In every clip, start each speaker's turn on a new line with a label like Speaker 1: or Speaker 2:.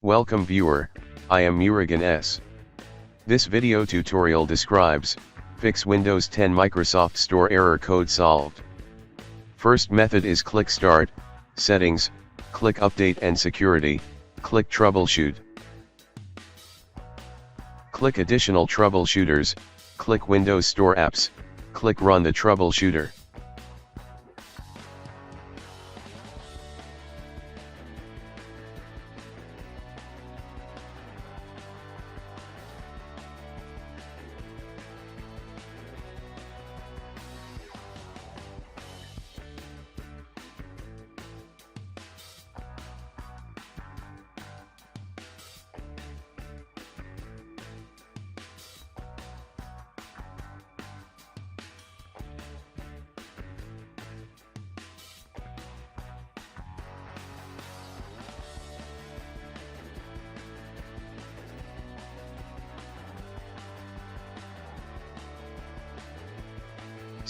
Speaker 1: Welcome viewer, I am Murugan S. This video tutorial describes, fix Windows 10 Microsoft Store error code solved. First method is click Start, Settings, click Update and Security, click Troubleshoot. Click Additional Troubleshooters, click Windows Store Apps, click Run the Troubleshooter.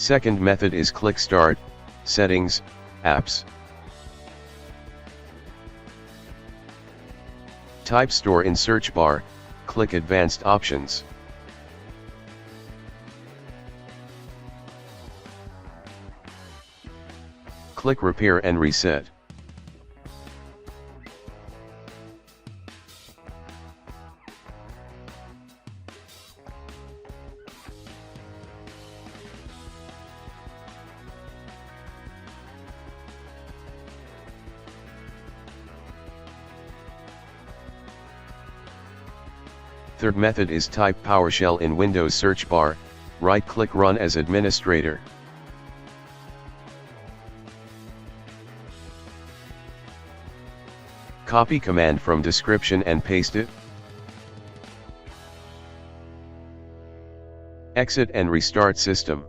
Speaker 1: Second method is click Start, Settings, Apps. Type Store in search bar, click Advanced Options. Click Repair and Reset. Third method is type PowerShell in Windows search bar, right-click Run as administrator. Copy command from description and paste it. Exit and restart system.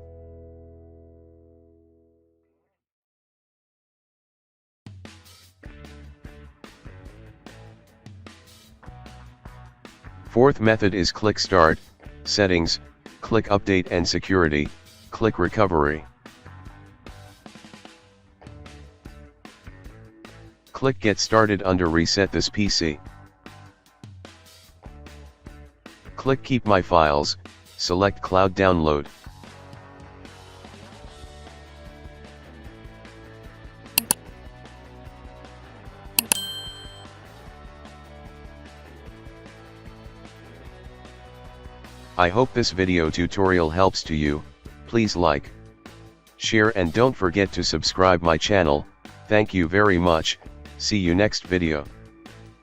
Speaker 1: Fourth method is click Start, Settings, click Update and Security, click Recovery. Click Get Started under Reset this PC. Click Keep My Files, select Cloud Download. I hope this video tutorial helps to you. Please like, share and don't forget to subscribe my channel. Thank you very much. See you next video.